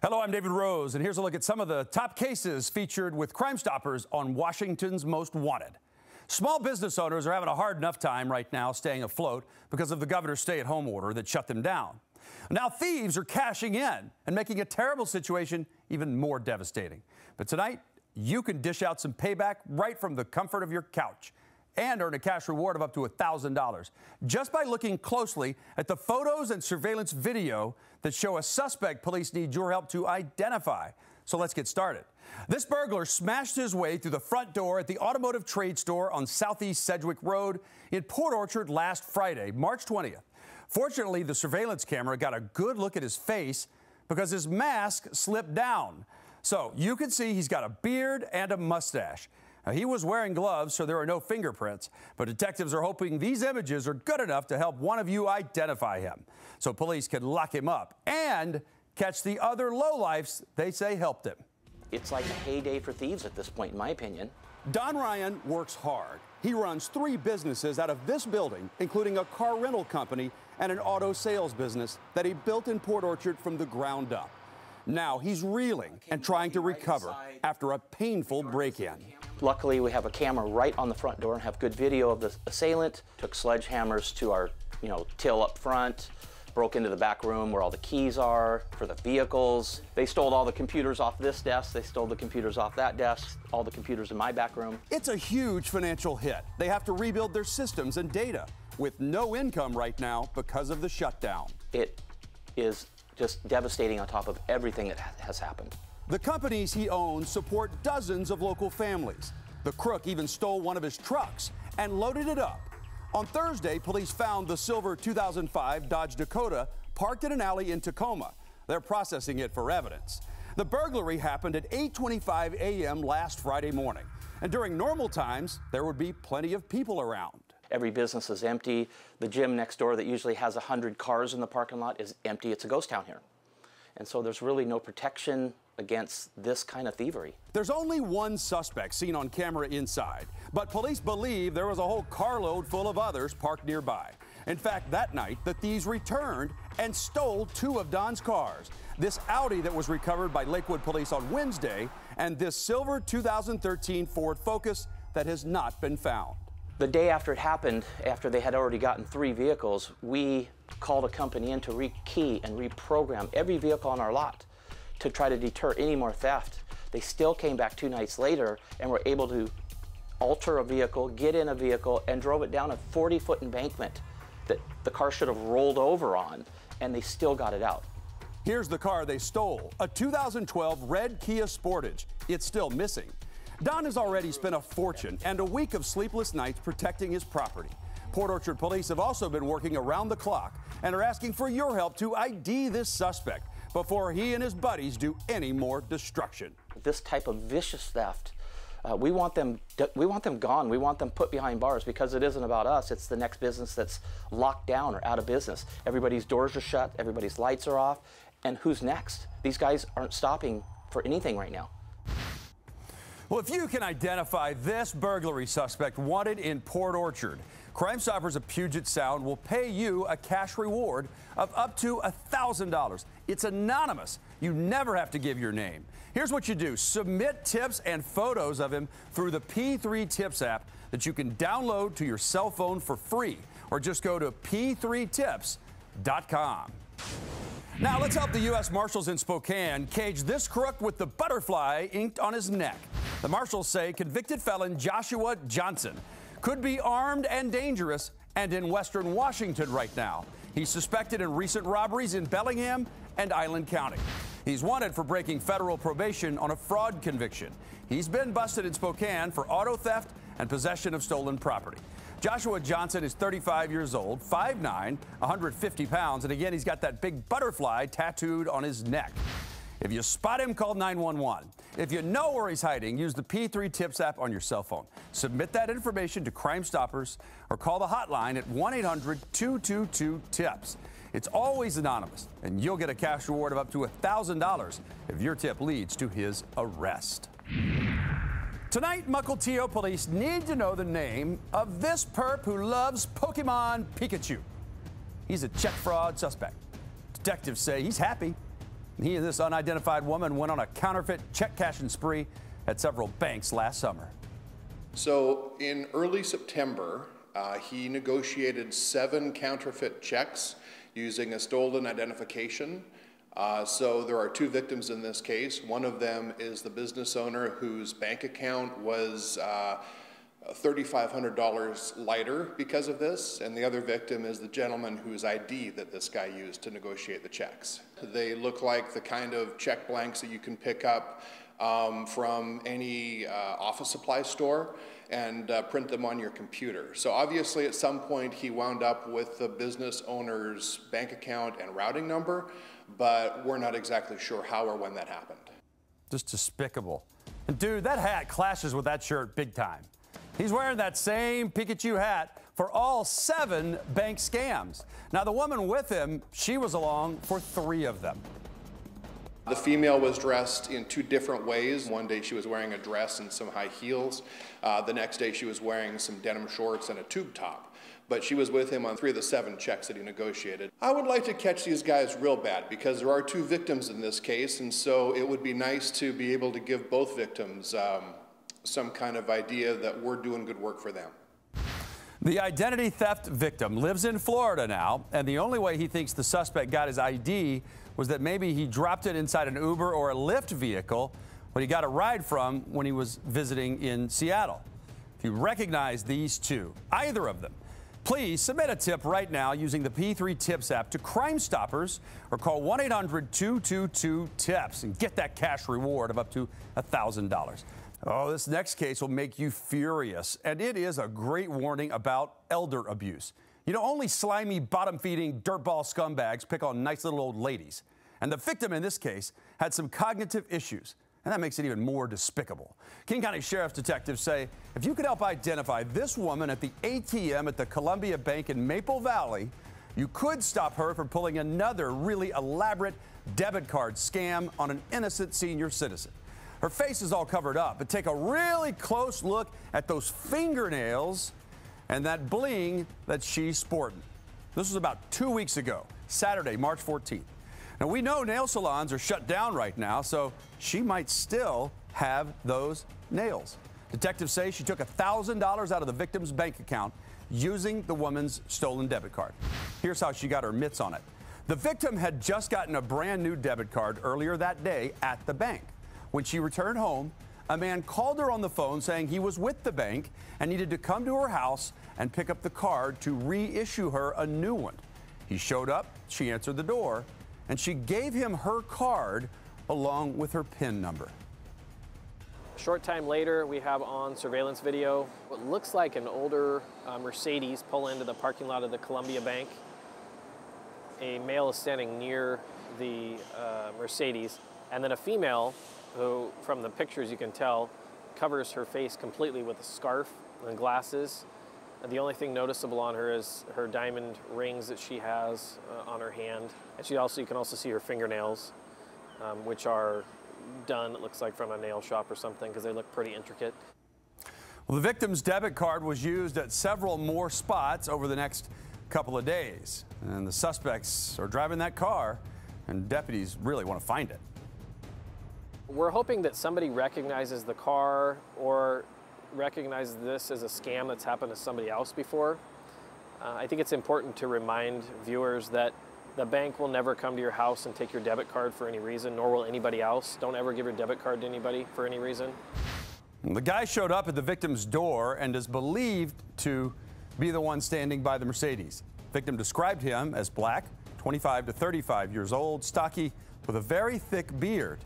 Hello, I'm David Rose, and here's a look at some of the top cases featured with Crime Stoppers on Washington's Most Wanted. Small business owners are having a hard enough time right now staying afloat because of the governor's stay-at-home order that shut them down. Now thieves are cashing in and making a terrible situation even more devastating. But tonight, you can dish out some payback right from the comfort of your couch and earn a cash reward of up to $1,000 just by looking closely at the photos and surveillance video that show a suspect police need your help to identify. So let's get started. This burglar smashed his way through the front door at the automotive trade store on Southeast Sedgwick Road in Port Orchard last Friday, March 20th. Fortunately, the surveillance camera got a good look at his face because his mask slipped down. So you can see he's got a beard and a mustache. Now, he was wearing gloves, so there are no fingerprints, but detectives are hoping these images are good enough to help one of you identify him so police can lock him up and catch the other lowlifes they say helped him. It's like a heyday for thieves at this point, in my opinion. Don Ryan works hard. He runs 3 businesses out of this building, including a car rental company and an auto sales business that he built in Port Orchard from the ground up. Now he's reeling and trying to recover after a painful break-in. Luckily, we have a camera right on the front door and have good video of the assailant. Took sledgehammers to our, till up front, broke into the back room where all the keys are for the vehicles. They stole all the computers off this desk. They stole the computers off that desk, all the computers in my back room. It's a huge financial hit. They have to rebuild their systems and data with no income right now because of the shutdown. It is just devastating on top of everything that has happened. The companies he owns support dozens of local families. The crook even stole one of his trucks and loaded it up. On Thursday, police found the silver 2005 Dodge Dakota parked in an alley in Tacoma. They're processing it for evidence. The burglary happened at 8:25 a.m. last Friday morning. And during normal times, there would be plenty of people around. Every business is empty. The gym next door that usually has 100 cars in the parking lot is empty. It's a ghost town here. And so there's really no protection against this kind of thievery. There's only one suspect seen on camera inside, but police believe there was a whole carload full of others parked nearby. In fact, that night, the thieves returned and stole 2 of Don's cars. This Audi that was recovered by Lakewood police on Wednesday, and this silver 2013 Ford Focus that has not been found. The day after it happened, after they had already gotten 3 vehicles, we called a company in to rekey and reprogram every vehicle on our lot to try to deter any more theft. They still came back 2 nights later and were able to alter a vehicle, get in a vehicle, and drove it down a 40-foot embankment that the car should have rolled over on, and they still got it out. Here's the car they stole, a 2012 red Kia Sportage. It's still missing. Don has already spent a fortune and a week of sleepless nights protecting his property. Port Orchard police have also been working around the clock and are asking for your help to ID this suspect before he and his buddies do any more destruction. This type of vicious theft, we want them gone. We want them put behind bars because it isn't about us. It's the next business that's locked down or out of business. Everybody's doors are shut, everybody's lights are off, and who's next? These guys aren't stopping for anything right now. Well, if you can identify this burglary suspect wanted in Port Orchard, Crime Stoppers of Puget Sound will pay you a cash reward of up to $1,000. It's anonymous. You never have to give your name. Here's what you do. Submit tips and photos of him through the P3 Tips app that you can download to your cell phone for free, or just go to p3tips.com. Now let's help the U.S. Marshals in Spokane cage this crook with the butterfly inked on his neck. The marshals say convicted felon Joshua Johnson could be armed and dangerous and in western Washington right now. He's suspected in recent robberies in Bellingham and Island County. He's wanted for breaking federal probation on a fraud conviction. He's been busted in Spokane for auto theft and possession of stolen property. Joshua Johnson is 35 years old, 5'9", 150 pounds, and again, he's got that big butterfly tattooed on his neck. If you spot him, call 911. If you know where he's hiding, use the P3 Tips app on your cell phone. Submit that information to Crime Stoppers or call the hotline at 1-800-222-TIPS. It's always anonymous, and you'll get a cash reward of up to $1,000 if your tip leads to his arrest. Tonight, Mukilteo police need to know the name of this perp who loves Pokemon Pikachu. He's a check fraud suspect. Detectives say he's happy He and this unidentified woman went on a counterfeit check cashing spree at several banks last summer. So in early September, he negotiated 7 counterfeit checks using a stolen identification. So there are 2 victims in this case. One of them is the business owner whose bank account was $3,500 lighter because of this, and the other victim is the gentleman whose ID that this guy used to negotiate the checks. They look like the kind of check blanks that you can pick up from any office supply store and print them on your computer. So obviously at some point he wound up with the business owner's bank account and routing number, but we're not exactly sure how or when that happened. Just despicable. And dude, that hat clashes with that shirt big time. He's wearing that same Pikachu hat for all 7 bank scams. Now the woman with him, she was along for 3 of them. The female was dressed in 2 different ways. One day she was wearing a dress and some high heels. The next day she was wearing some denim shorts and a tube top. But she was with him on 3 of the 7 checks that he negotiated. I would like to catch these guys real bad because there are 2 victims in this case, and so it would be nice to be able to give both victims some kind of idea that we're doing good work for them. The identity theft victim lives in Florida now, and the only way he thinks the suspect got his ID was that maybe he dropped it inside an Uber or a Lyft vehicle when he got a ride from when he was visiting in Seattle. If you recognize these 2, either of them, please submit a tip right now using the P3 Tips app to Crime Stoppers or call 1-800-222-TIPS and get that cash reward of up to $1,000. Oh, this next case will make you furious, and it is a great warning about elder abuse. You know, only slimy, bottom-feeding, dirtball scumbags pick on nice little old ladies. And the victim in this case had some cognitive issues, and that makes it even more despicable. King County Sheriff's detectives say if you could help identify this woman at the ATM at the Columbia Bank in Maple Valley, you could stop her from pulling another really elaborate debit card scam on an innocent senior citizen. Her face is all covered up, but take a really close look at those fingernails and that bling that she's sporting. This was about 2 weeks ago, Saturday, March 14th. Now, we know nail salons are shut down right now, so she might still have those nails. Detectives say she took $1,000 out of the victim's bank account using the woman's stolen debit card. Here's how she got her mitts on it. The victim had just gotten a brand new debit card earlier that day at the bank. When she returned home, a man called her on the phone saying he was with the bank and needed to come to her house and pick up the card to reissue her a new one. He showed up, she answered the door, and she gave him her card along with her PIN number. A short time later, we have on surveillance video what looks like an older Mercedes pull into the parking lot of the Columbia Bank. A male is standing near the Mercedes, and then a female who, from the pictures you can tell, covers her face completely with a scarf and glasses. And the only thing noticeable on her is her diamond rings that she has on her hand. And you can also see her fingernails, which are done, it looks like, from a nail shop or something, because they look pretty intricate. Well, the victim's debit card was used at several more spots over the next couple of days. And the suspects are driving that car, and deputies really want to find it. We're hoping that somebody recognizes the car or recognizes this as a scam that's happened to somebody else before. I think it's important to remind viewers that the bank will never come to your house and take your debit card for any reason, nor will anybody else. Don't ever give your debit card to anybody for any reason. The guy showed up at the victim's door and is believed to be the one standing by the Mercedes. The victim described him as black, 25 to 35 years old, stocky, with a very thick beard.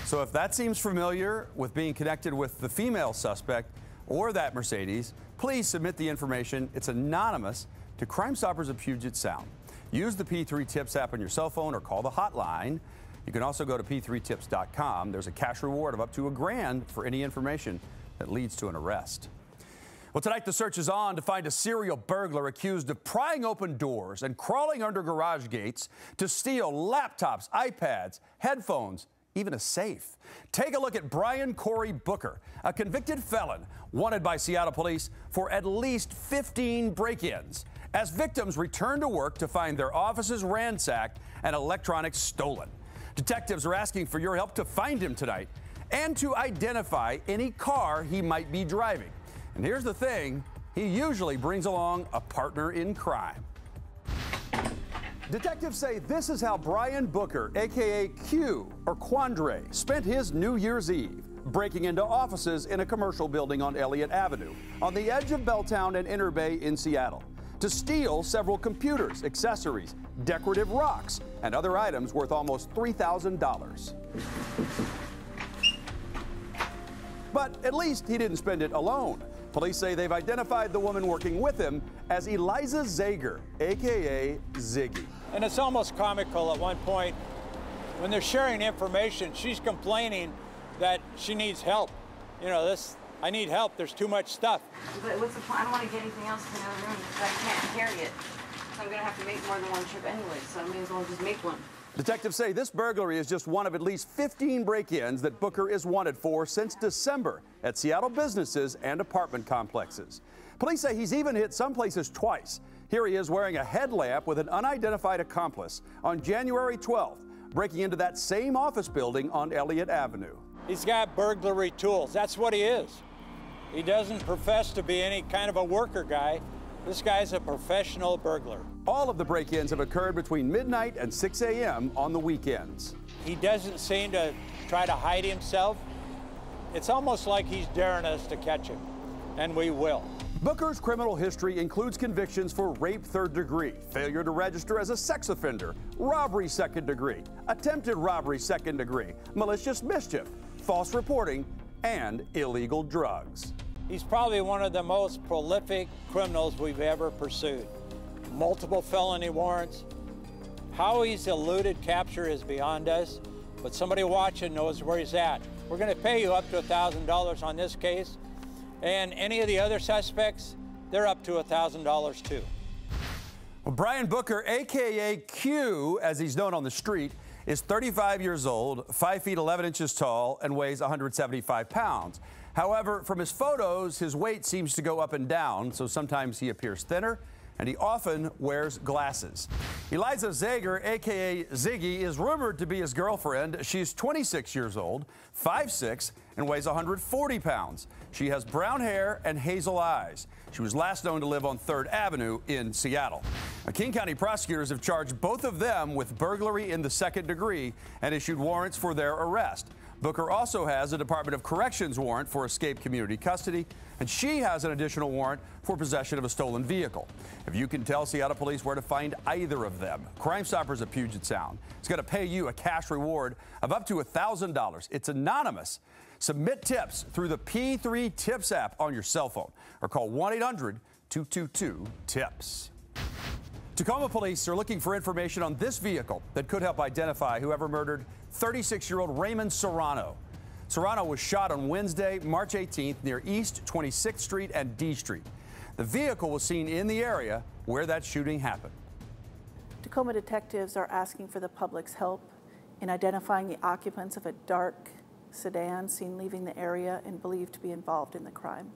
So if that seems familiar with being connected with the female suspect or that Mercedes, please submit the information. It's anonymous to Crime Stoppers of Puget Sound. Use the P3 Tips app on your cell phone or call the hotline. You can also go to p3tips.com. There's a cash reward of up to $1,000 for any information that leads to an arrest. Well, tonight the search is on to find a serial burglar accused of prying open doors and crawling under garage gates to steal laptops, iPads, headphones, even a safe. Take a look at Brian Corey Booker, a convicted felon wanted by Seattle police for at least 15 break-ins, as victims return to work to find their offices ransacked and electronics stolen. Detectives are asking for your help to find him tonight and to identify any car he might be driving. And here's the thing, he usually brings along a partner in crime. Detectives say this is how Brian Booker, aka Q, or Quandre, spent his New Year's Eve, breaking into offices in a commercial building on Elliott Avenue, on the edge of Belltown and Inner Bay in Seattle, to steal several computers, accessories, decorative rocks, and other items worth almost $3,000. But at least he didn't spend it alone. Police say they've identified the woman working with him as Eliza Zager, aka Ziggy. And it's almost comical at one point when they're sharing information, she's complaining that she needs help. You know, I need help, there's too much stuff. But what's the point? I don't want to get anything else in the other room because I can't carry it. So I'm going to have to make more than one trip anyway, so I may as well just make one. Detectives say this burglary is just one of at least 15 break-ins that Booker is wanted for since December at Seattle businesses and apartment complexes. Police say he's even hit some places twice. Here he is wearing a headlamp with an unidentified accomplice on January 12th, breaking into that same office building on Elliott Avenue. He's got burglary tools. That's what he is. He doesn't profess to be any kind of a worker guy. This guy's a professional burglar. All of the break-ins have occurred between midnight and 6 a.m. on the weekends. He doesn't seem to try to hide himself. It's almost like he's daring us to catch him, and we will. Booker's criminal history includes convictions for rape third degree, failure to register as a sex offender, robbery second degree, attempted robbery second degree, malicious mischief, false reporting, and illegal drugs. He's probably one of the most prolific criminals we've ever pursued. Multiple felony warrants. How he's eluded capture is beyond us, but somebody watching knows where he's at. We're going to pay you up to $1,000 on this case, and any of the other suspects, they're up to $1,000 too. Well, Brian Booker, aka Q, as he's known on the street, is 35 years old, 5 feet 11 inches tall, and weighs 175 pounds. However, from his photos, his weight seems to go up and down, so sometimes he appears thinner, and he often wears glasses. Eliza Zager, aka Ziggy, is rumored to be his girlfriend. She's 26 years old, 5'6", and weighs 140 pounds. She has brown hair and hazel eyes. She was last known to live on 3rd Avenue in Seattle. Now, King County prosecutors have charged both of them with burglary in the second degree and issued warrants for their arrest. Booker also has a Department of Corrections warrant for escape community custody, and she has an additional warrant for possession of a stolen vehicle. If you can tell Seattle police where to find either of them, Crime Stoppers at Puget Sound is going to pay you a cash reward of up to $1,000. It's anonymous. Submit tips through the P3 Tips app on your cell phone or call 1-800-222-TIPS. Tacoma police are looking for information on this vehicle that could help identify whoever murdered 36-year-old Raymond Serrano. Serrano was shot on Wednesday, March 18th near East 26th Street and D Street. The vehicle was seen in the area where that shooting happened. Tacoma detectives are asking for the public's help in identifying the occupants of a dark sedan seen leaving the area and believed to be involved in the crime.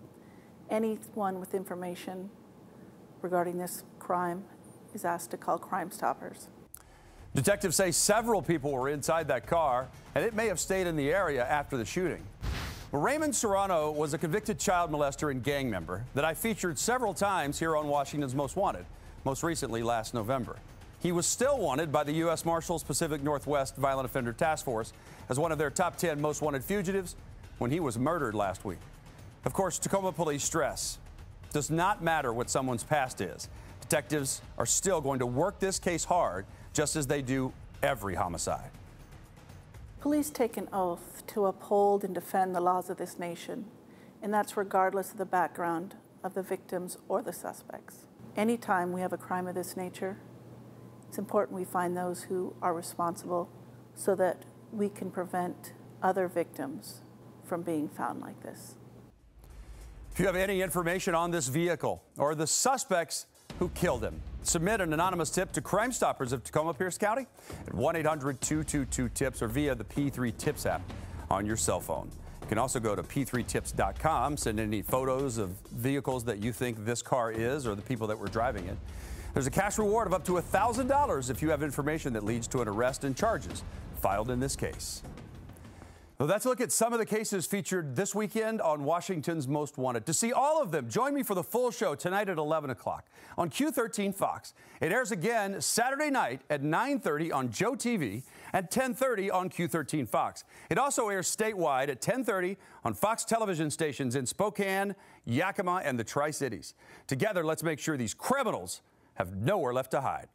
Anyone with information regarding this crime is asked to call Crime Stoppers. Detectives say several people were inside that car, and it may have stayed in the area after the shooting. Well, Raymond Serrano was a convicted child molester and gang member that I featured several times here on Washington's Most Wanted, most recently last November. He was still wanted by the U.S. Marshals Pacific Northwest Violent Offender Task Force as one of their top 10 most wanted fugitives when he was murdered last week. Of course, Tacoma police stress it does not matter what someone's past is. Detectives are still going to work this case hard, just as they do every homicide. Police take an oath to uphold and defend the laws of this nation, and that's regardless of the background of the victims or the suspects. Anytime we have a crime of this nature, it's important we find those who are responsible so that we can prevent other victims from being found like this. If you have any information on this vehicle or the suspects who killed him, submit an anonymous tip to Crime Stoppers of Tacoma Pierce County at 1-800-222-TIPS or via the P3 Tips app on your cell phone. You can also go to p3tips.com, send any photos of vehicles that you think this car is or the people that were driving it. There's a cash reward of up to $1,000 if you have information that leads to an arrest and charges filed in this case. Well, that's a look at some of the cases featured this weekend on Washington's Most Wanted. To see all of them, join me for the full show tonight at 11 o'clock on Q13 Fox. It airs again Saturday night at 9:30 on Joe TV and 10:30 on Q13 Fox. It also airs statewide at 10:30 on Fox television stations in Spokane, Yakima, and the Tri-Cities. Together, let's make sure these criminals have nowhere left to hide.